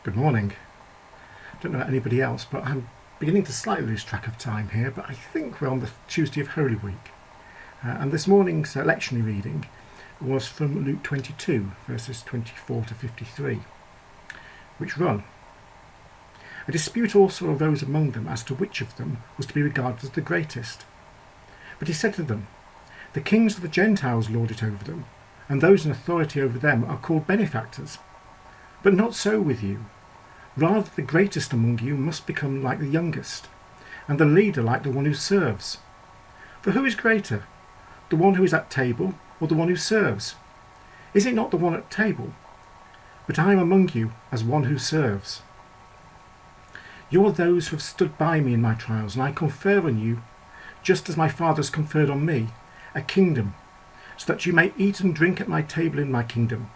Good morning. Don't know about anybody else, but I'm beginning to slightly lose track of time here, but I think we're on the Tuesday of Holy Week. And this morning's lectionary reading was from Luke 22, verses 24 to 53, which run. A dispute also arose among them as to which of them was to be regarded as the greatest. But he said to them, "The kings of the Gentiles lord it over them, and those in authority over them are called benefactors. But not so with you. Rather, the greatest among you must become like the youngest, and the leader like the one who serves. For who is greater, the one who is at table or the one who serves? Is it not the one at table? But I am among you as one who serves. You are those who have stood by me in my trials, and I confer on you, just as my Father has conferred on me, a kingdom, so that you may eat and drink at my table in my kingdom.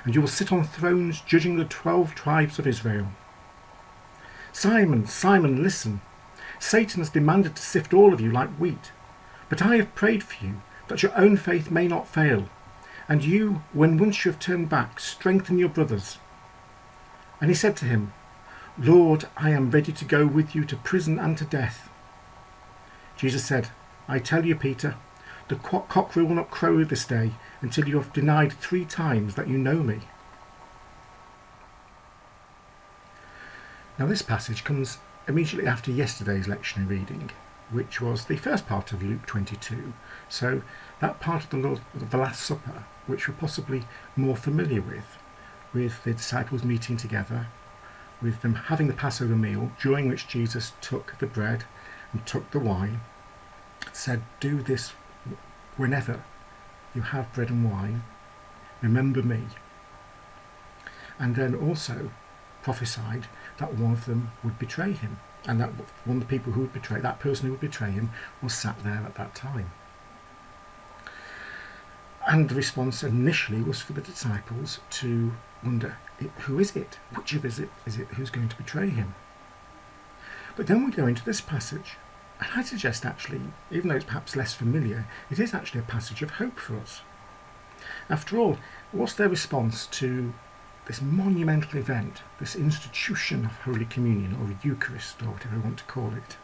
And you will sit on thrones judging the 12 tribes of Israel. Simon, Simon, listen. Satan has demanded to sift all of you like wheat. But I have prayed for you, that your own faith may not fail. And you, when once you have turned back, strengthen your brothers." And he said to him, "Lord, I am ready to go with you to prison and to death." Jesus said, "I tell you, Peter, the cockerel will not crow this day until you have denied 3 times that you know me." Now this passage comes immediately after yesterday's lectionary reading, which was the first part of Luke 22. So that part of the Last Supper, which we're possibly more familiar with the disciples meeting together, with them having the Passover meal, during which Jesus took the bread and took the wine, said, "Do this whenever you have bread and wine, remember me." And then also prophesied that one of them would betray him, and that one of the people who would betray, that person who would betray him, was sat there at that time. And the response initially was for the disciples to wonder, who is it? Which of is it who's going to betray him? But then we go into this passage, and I suggest actually, even though it's perhaps less familiar, it is actually a passage of hope for us. After all, what's their response to this monumental event, this institution of Holy Communion, or Eucharist, or whatever you want to call it?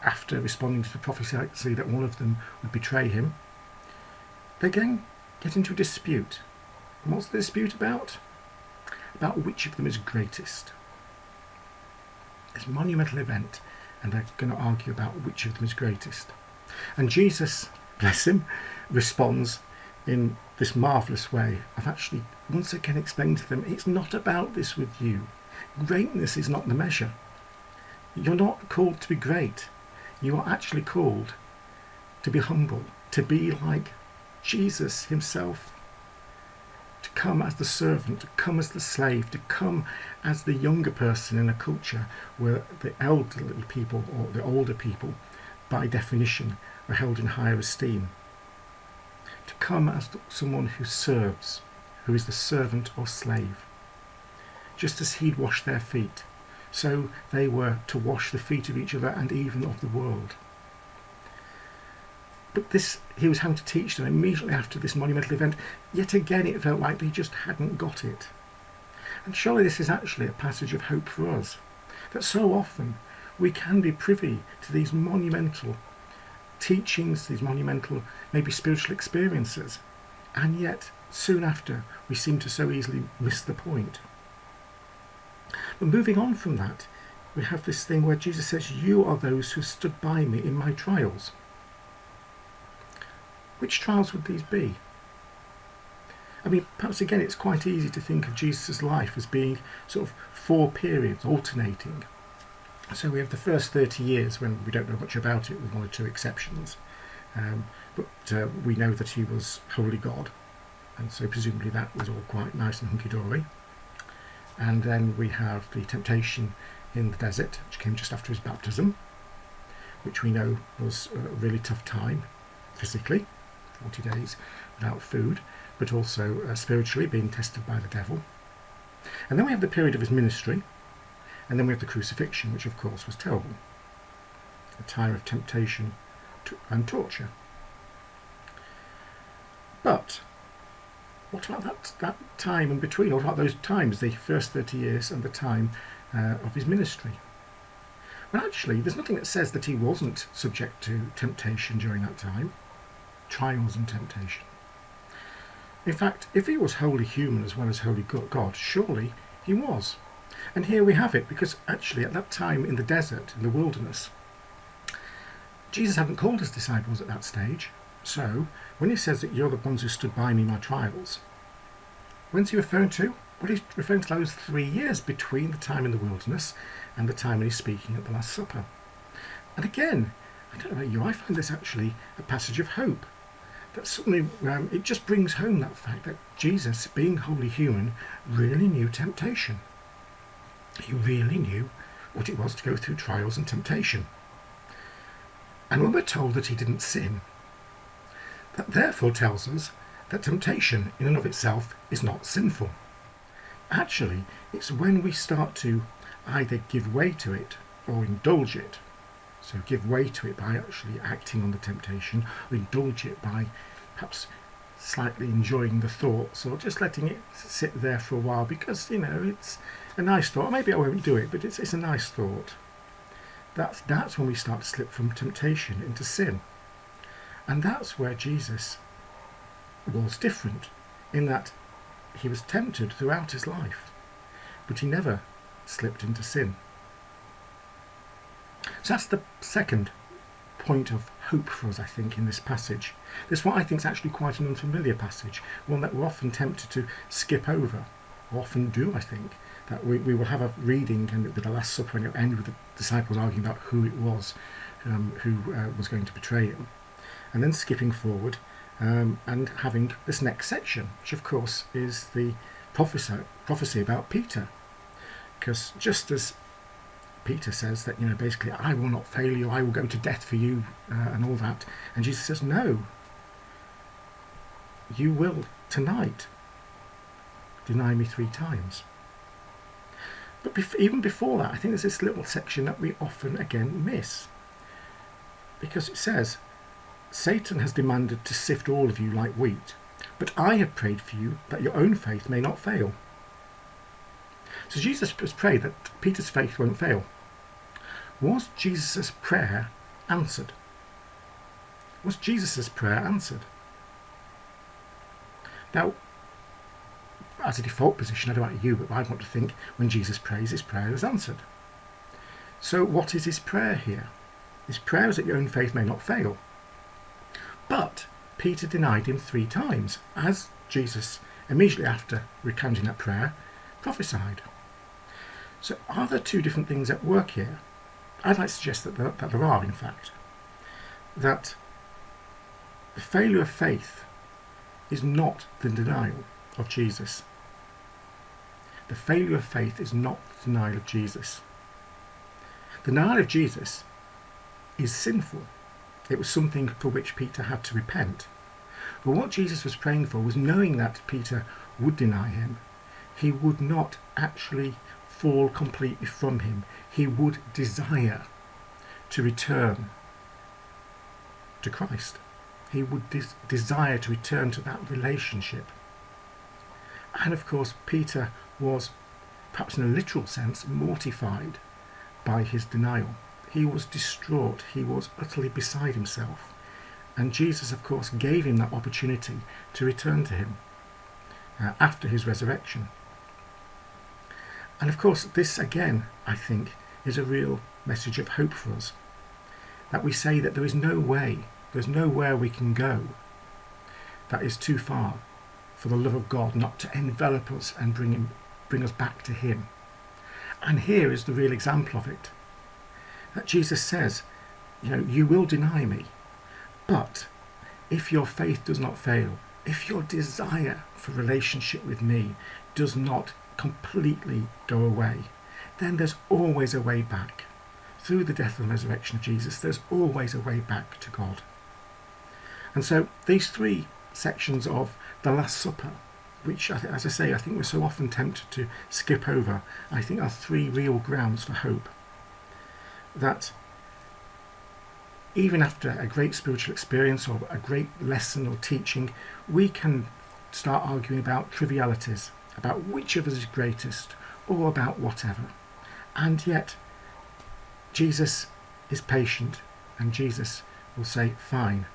After responding to the prophecy that one of them would betray him, they again get into a dispute. And what's the dispute about? About which of them is greatest. This monumental event, and they're going to argue about which of them is greatest. And Jesus, bless him, responds in this marvellous way of actually once again explaining to them, it's not about this with you. Greatness is not the measure. You're not called to be great. You are actually called to be humble, to be like Jesus himself, to come as the servant, to come as the slave, to come as the younger person in a culture where the elderly people or the older people, by definition, are held in higher esteem. To come as someone who serves, who is the servant or slave. Just as he'd washed their feet, so they were to wash the feet of each other and even of the world. But this he was having to teach them immediately after this monumental event. Yet again it felt like they just hadn't got it. And surely this is actually a passage of hope for us, that so often we can be privy to these monumental teachings, these monumental maybe spiritual experiences, and yet soon after we seem to so easily miss the point. But moving on from that, we have this thing where Jesus says, "You are those who stood by me in my trials." Which trials would these be? I mean, perhaps again it's quite easy to think of Jesus' life as being sort of 4 periods, alternating. So we have the first 30 years when we don't know much about it, with 1 or 2 exceptions. But we know that he was wholly God, and so presumably that was all quite nice and hunky-dory. And then we have the temptation in the desert, which came just after his baptism, which we know was a really tough time physically, 40 days without food, but also spiritually being tested by the devil. And then we have the period of his ministry, and then we have the crucifixion, which of course was terrible, a time of temptation and torture. But what about that time in between? What about those times, the first 30 years and the time of his ministry? Well, actually, there's nothing that says that he wasn't subject to temptation during that time, trials and temptation. In fact, if he was wholly human as well as wholly God, surely he was. And here we have it, because actually at that time in the desert, in the wilderness, Jesus hadn't called his disciples at that stage. So when he says that you're the ones who stood by me in my trials, when's he referring to? Well, he's referring to those 3 years between the time in the wilderness and the time when he's speaking at the Last Supper. And again, I don't know about you, I find this actually a passage of hope. That suddenly it just brings home that fact that Jesus, being wholly human, really knew temptation. He really knew what it was to go through trials and temptation. And when we're told that he didn't sin, that therefore tells us that temptation in and of itself is not sinful. Actually, it's when we start to either give way to it or indulge it. So give way to it by actually acting on the temptation, or indulge it by perhaps slightly enjoying the thoughts, or just letting it sit there for a while because, it's a nice thought. Maybe I won't do it, but it's a nice thought. That's when we start to slip from temptation into sin. And that's where Jesus was different, in that he was tempted throughout his life, but he never slipped into sin. So that's the second point of hope for us, I think, in this passage. This is what I think is actually quite an unfamiliar passage, one that we're often tempted to skip over, or often do, I think, that we will have a reading and with the Last Supper and it'll end with the disciples arguing about who it was who was going to betray him, and then skipping forward and having this next section, which of course is the prophecy about Peter. Because just as Peter says that, basically, I will not fail you, I will go to death for you, and all that. And Jesus says, no, you will tonight deny me 3 times. But even before that, I think there's this little section that we often again miss. Because it says, Satan has demanded to sift all of you like wheat, but I have prayed for you that your own faith may not fail. So Jesus has prayed that Peter's faith won't fail. Was Jesus' prayer answered? Was Jesus' prayer answered? Now, as a default position, I don't know about you, but I want to think when Jesus prays, his prayer is answered. So what is his prayer here? His prayer is that your own faith may not fail. But Peter denied him 3 times, as Jesus, immediately after recounting that prayer, prophesied. So are there 2 different things at work here? I'd like to suggest that there are, in fact. That the failure of faith is not the denial of Jesus. The failure of faith is not the denial of Jesus. The denial of Jesus is sinful. It was something for which Peter had to repent. But what Jesus was praying for was knowing that Peter would deny him. He would not actually fall completely from him. He would desire to return to Christ. He would desire to return to that relationship. And of course, Peter was, perhaps in a literal sense, mortified by his denial. He was distraught. He was utterly beside himself. And Jesus, of course, gave him that opportunity to return to him after his resurrection. And of course, this again, I think, is a real message of hope for us. That we say that there is no way, there's nowhere we can go that is too far for the love of God not to envelop us and bring us back to him. And here is the real example of it. That Jesus says, you will deny me, but if your faith does not fail, if your desire for relationship with me does not completely go away, then there's always a way back. Through the death and resurrection of Jesus, there's always a way back to God. And so these 3 sections of the Last Supper, which, as I say, I think we're so often tempted to skip over, I think are 3 real grounds for hope. That even after a great spiritual experience or a great lesson or teaching, we can start arguing about trivialities, about which of us is greatest, or about whatever. And yet, Jesus is patient, and Jesus will say, fine.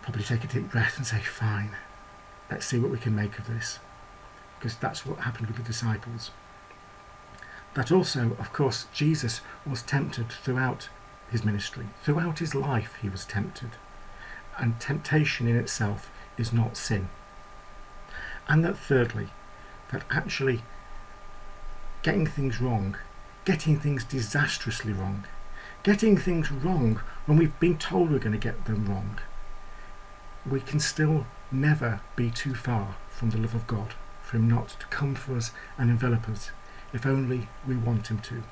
Probably take a deep breath and say, fine, let's see what we can make of this. Because that's what happened with the disciples. That also, of course, Jesus was tempted throughout his ministry. Throughout his life he was tempted. And temptation in itself is not sin. And that thirdly, that actually getting things wrong, getting things disastrously wrong, getting things wrong when we've been told we're going to get them wrong, we can still never be too far from the love of God, for him not to come for us and envelop us, if only we want him to.